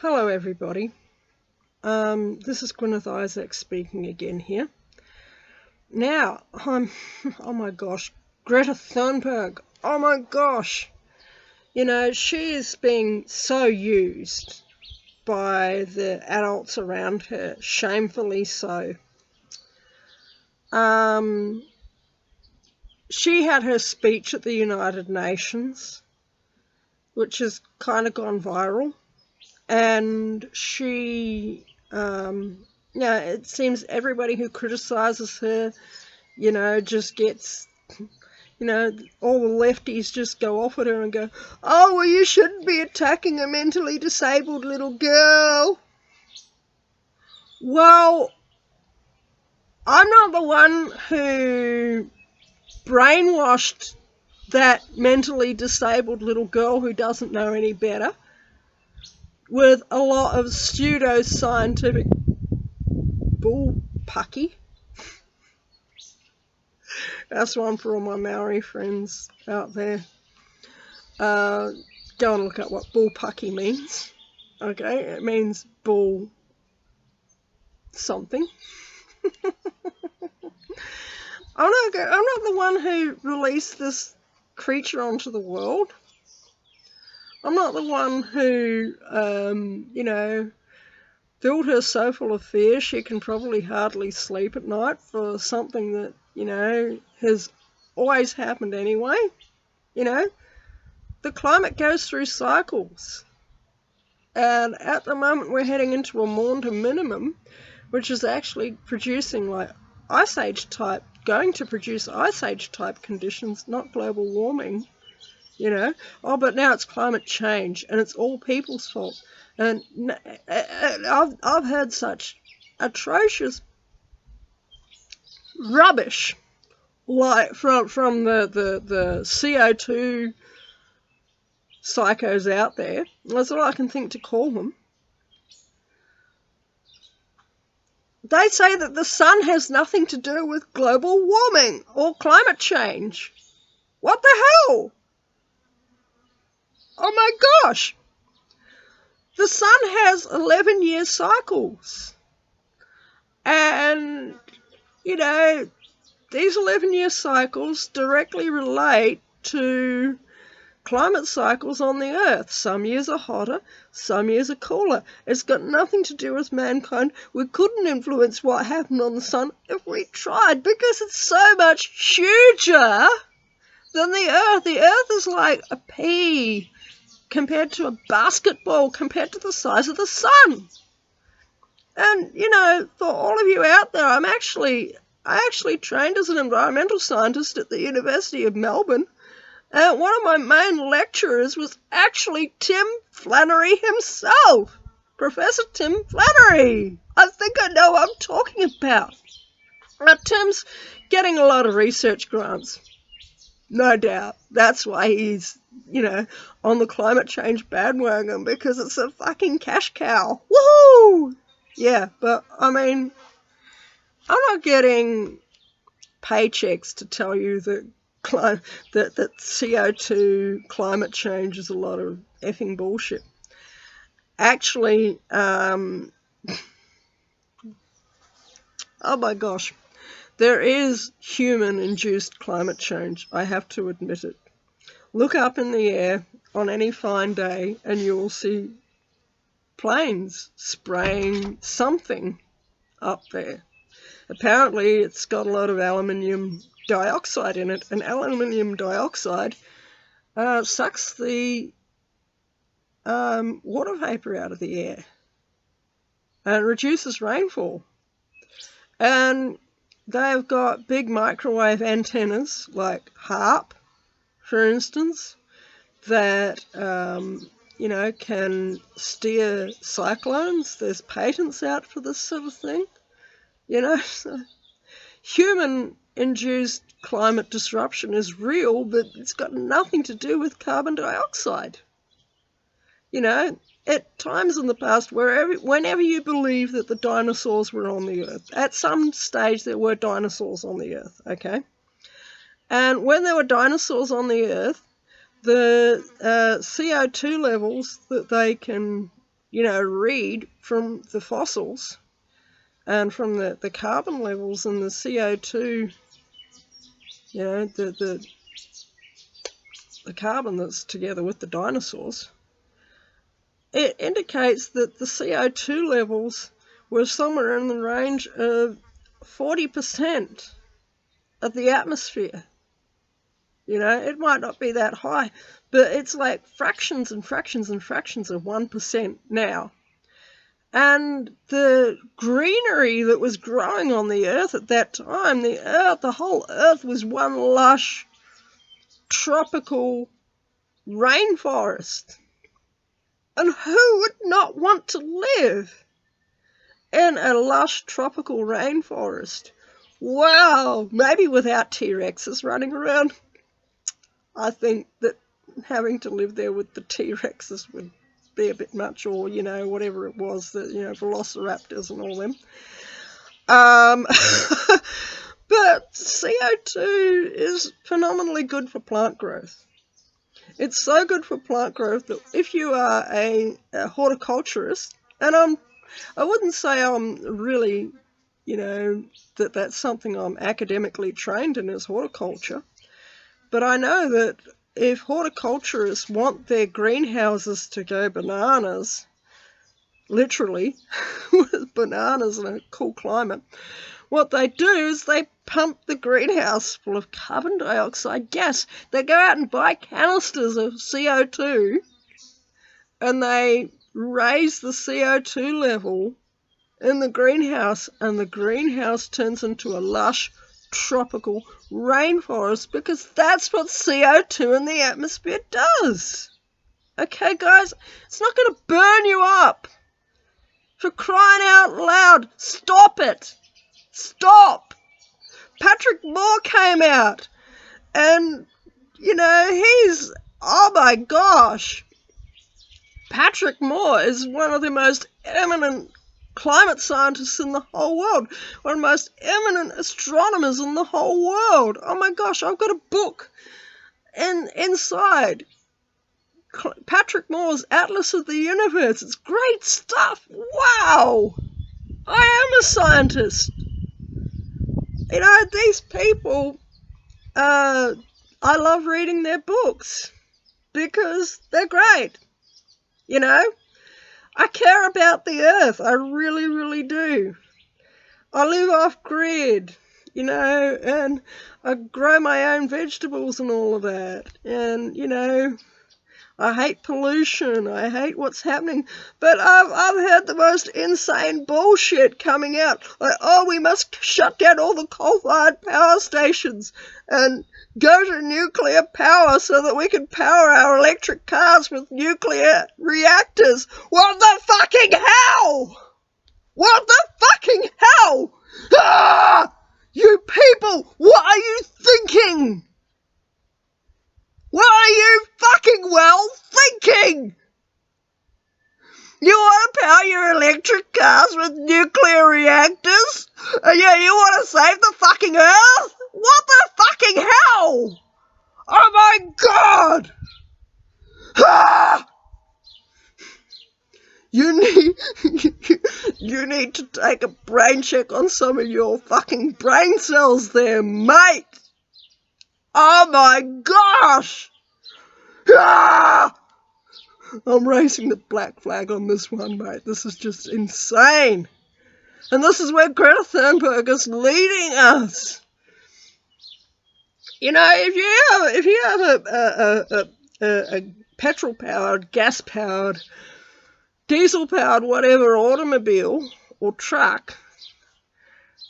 Hello everybody, this is Gwyneth Isaac speaking again here. Now, oh my gosh, Greta Thunberg, oh my gosh. You know, she is being so used by the adults around her, shamefully so. She had her speech at the United Nations, which has kind of gone viral. And she, it seems everybody who criticizes her, just gets, all the lefties just go off at her and go, oh, well, you shouldn't be attacking a mentally disabled little girl. Well, I'm not the one who brainwashed that mentally disabled little girl who doesn't know any better with a lot of pseudo-scientific bullpucky. That's one for all my Maori friends out there. Go and look up what bullpucky means. Okay, it means bull something. I'm not the one who released this creature onto the world. I'm not the one who, filled her so full of fear she can probably hardly sleep at night for something that, has always happened anyway. The climate goes through cycles. And at the moment we're heading into a Maunder minimum, which is actually producing going to produce ice age type conditions, not global warming. But now it's climate change and it's all people's fault. And I've heard such atrocious rubbish, like from the CO2 psychos out there. That's all I can think to call them. They say that the sun has nothing to do with global warming or climate change. What the hell? Oh my gosh! The sun has 11-year cycles. And, these 11-year cycles directly relate to climate cycles on the Earth. Some years are hotter, some years are cooler. It's got nothing to do with mankind. We couldn't influence what happened on the sun if we tried, because it's so much huger than the Earth. The Earth is like a pea compared to a basketball, compared to the size of the sun. And, for all of you out there, I actually trained as an environmental scientist at the University of Melbourne. And one of my main lecturers was actually Tim Flannery himself. Professor Tim Flannery. I think I know what I'm talking about. Now, Tim's getting a lot of research grants. No doubt. That's why he's, on the climate change bandwagon, because it's a fucking cash cow. Woohoo! Yeah, but, I'm not getting paychecks to tell you that CO2 climate change is a lot of effing bullshit. Actually, oh my gosh. There is human-induced climate change, I have to admit it. Look up in the air on any fine day and you will see planes spraying something up there. Apparently it's got a lot of aluminium dioxide in it, and aluminium dioxide sucks the water vapor out of the air and reduces rainfall. And they've got big microwave antennas, like HARP, for instance, that, can steer cyclones. There's patents out for this sort of thing. So human-induced climate disruption is real, but it's got nothing to do with carbon dioxide. At times in the past, whenever you believe that the dinosaurs were on the Earth, at some stage there were dinosaurs on the Earth, okay? And when there were dinosaurs on the Earth, the CO2 levels that they can read from the fossils and from the carbon levels and the CO2, the carbon that's together with the dinosaurs, it indicates that the CO2 levels were somewhere in the range of 40% of the atmosphere. It might not be that high, but it's like fractions and fractions and fractions of 1% now. And the greenery that was growing on the earth at that time, the whole earth was one lush tropical rainforest. And who would not want to live in a lush tropical rainforest? Wow, maybe without T-Rexes running around. I think that having to live there with the T-Rexes would be a bit much, or, whatever it was, the, velociraptors and all them. But CO2 is phenomenally good for plant growth. It's so good for plant growth that if you are a horticulturist, and I wouldn't say I'm really, that's something I'm academically trained in is horticulture, but I know that if horticulturists want their greenhouses to go bananas, literally, with bananas in a cool climate, what they do is they pump the greenhouse full of carbon dioxide gas. They go out and buy canisters of CO2 and they raise the CO2 level in the greenhouse, and the greenhouse turns into a lush tropical rainforest, because that's what CO2 in the atmosphere does. Okay, guys, it's not going to burn you up. For crying out loud, stop it. Stop. Patrick Moore came out and, he's, oh my gosh. Patrick Moore is one of the most eminent climate scientists in the whole world, one of the most eminent astronomers in the whole world. Oh my gosh, I've got a book inside Patrick Moore's Atlas of the Universe. It's great stuff. Wow, I am a scientist. These people, I love reading their books because they're great. I care about the earth. I really, really do. I live off grid, and I grow my own vegetables and all of that. And, I hate pollution. I hate what's happening. But I've heard the most insane bullshit coming out. Like, we must shut down all the coal-fired power stations and go to nuclear power so that we can power our electric cars with nuclear reactors. What the fucking hell? What the fucking hell? Ah! You people, what are you thinking? What are you fucking well thinking? You want to power your electric cars with nuclear reactors? Yeah, you want to save the fucking earth? What the fucking hell? Oh my god! Ah! You need to take a brain check on some of your fucking brain cells there, mate! Oh my gosh! Ah! I'm raising the black flag on this one, mate. This is just insane. And this is where Greta Thunberg is leading us. If you have a petrol-powered, gas-powered, diesel-powered, whatever, automobile or truck,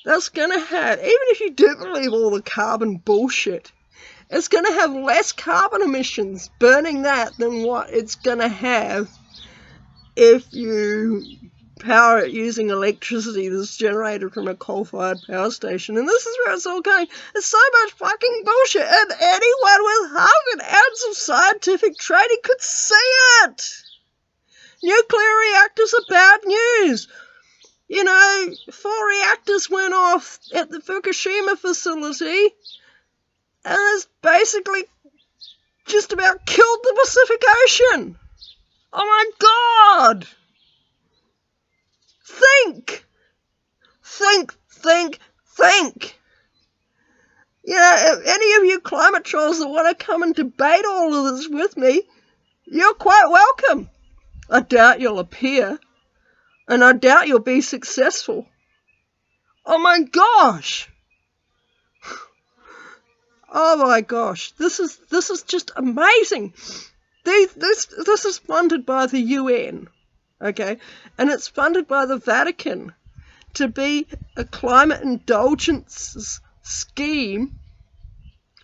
that's going to have, even if you do believe all the carbon bullshit, it's going to have less carbon emissions burning that than what it's going to have if you power it using electricity that's generated from a coal-fired power station. And this is where it's all going. It's so much fucking bullshit, and anyone with half an ounce of scientific training could see it. Nuclear reactors are bad news. 4 reactors went off at the Fukushima facility, and it's basically just about killed the Pacific Ocean. Oh my god! Think, think, think. You know, if any of you climate trolls that want to come and debate all of this with me, you're quite welcome. I doubt you'll appear, and I doubt you'll be successful. Oh my gosh! Oh my gosh! This is just amazing. This is funded by the UN, okay, and it's funded by the Vatican to be a climate indulgence scheme,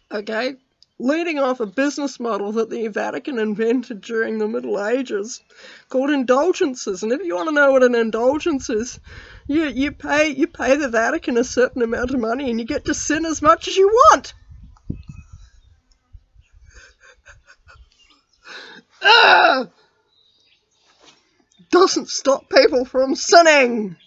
okay, leading off a business model that the Vatican invented during the Middle Ages called indulgences. And if you want to know what an indulgence is, you pay the Vatican a certain amount of money and you get to sin as much as you want. Doesn't stop people from sinning.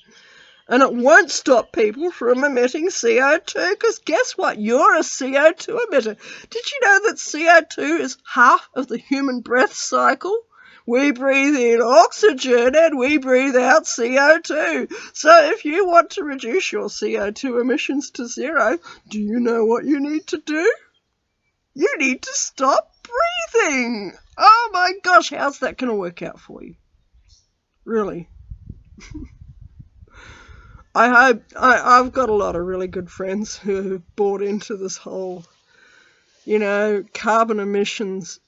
And it won't stop people from emitting CO2, because guess what? You're a CO2 emitter. Did you know that CO2 is half of the human breath cycle? We breathe in oxygen and we breathe out CO2. So if you want to reduce your CO2 emissions to zero, do you know what you need to do? You need to stop breathing. Oh my gosh, how's that going to work out for you? Really? I've got a lot of really good friends who have bought into this whole, carbon emissions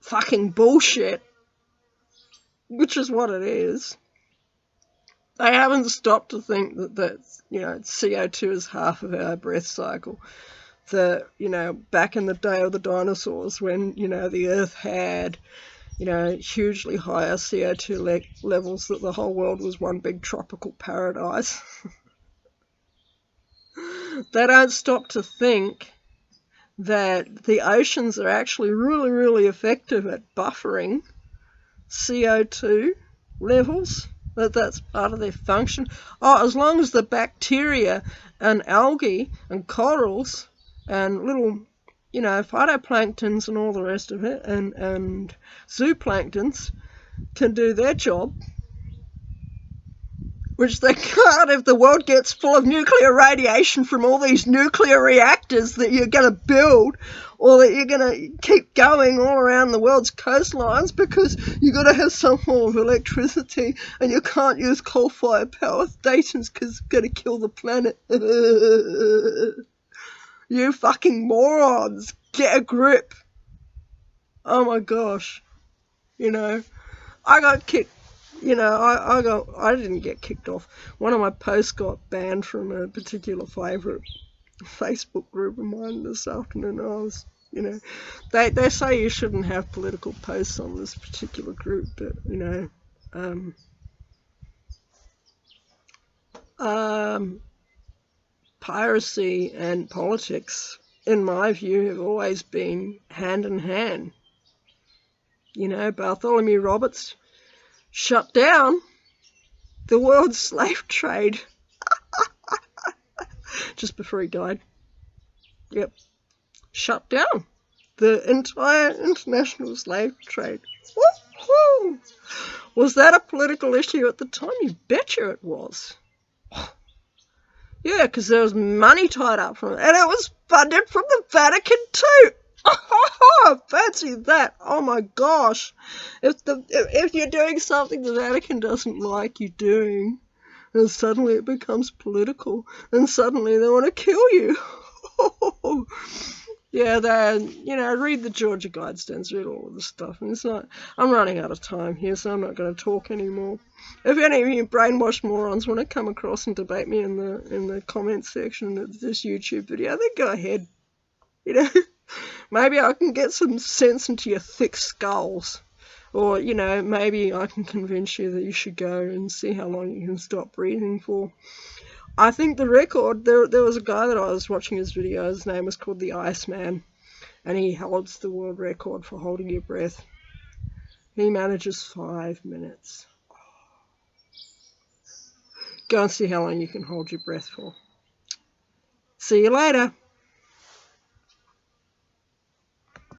fucking bullshit, which is what it is. They haven't stopped to think that CO2 is half of our breath cycle. Back in the day of the dinosaurs, when, the Earth had, hugely higher CO2 levels, that the whole world was one big tropical paradise. They don't stop to think that the oceans are actually really, really effective at buffering CO2 levels, that's part of their function. Oh, as long as the bacteria and algae and corals and little phytoplanktons and all the rest of it, and zooplanktons can do their job, which they can't if the world gets full of nuclear radiation from all these nuclear reactors that you're going to build, or that you're going to keep going all around the world's coastlines, because you've got to have some form of electricity, and you can't use coal-fired power stations because it's going to kill the planet. You fucking morons, get a grip. Oh my gosh. I got kicked. I didn't get kicked off. One of my posts got banned from a particular favourite Facebook group of mine this afternoon. I was, they say you shouldn't have political posts on this particular group, but, piracy and politics, in my view, have always been hand in hand. Bartholomew Roberts shut down the world's slave trade just before he died. Yep. Shut down the entire international slave trade. Woo-hoo! Was that a political issue at the time? You betcha it was. Yeah, because there was money tied up from it, and it was funded from the Vatican too. Fancy that. Oh my gosh. If you're doing something the Vatican doesn't like you doing, then suddenly it becomes political, and suddenly they want to kill you. Yeah, read the Georgia Guidestones, read all of this stuff. And I'm running out of time here, so I'm not going to talk anymore. If any of you brainwashed morons want to come across and debate me in the comments section of this YouTube video, then go ahead. Maybe I can get some sense into your thick skulls. Or, maybe I can convince you that you should go and see how long you can stop breathing for. I think the record, there was a guy that I was watching his video, his name was called the Iceman, and he holds the world record for holding your breath. He manages 5 minutes. Go and see how long you can hold your breath for. See you later.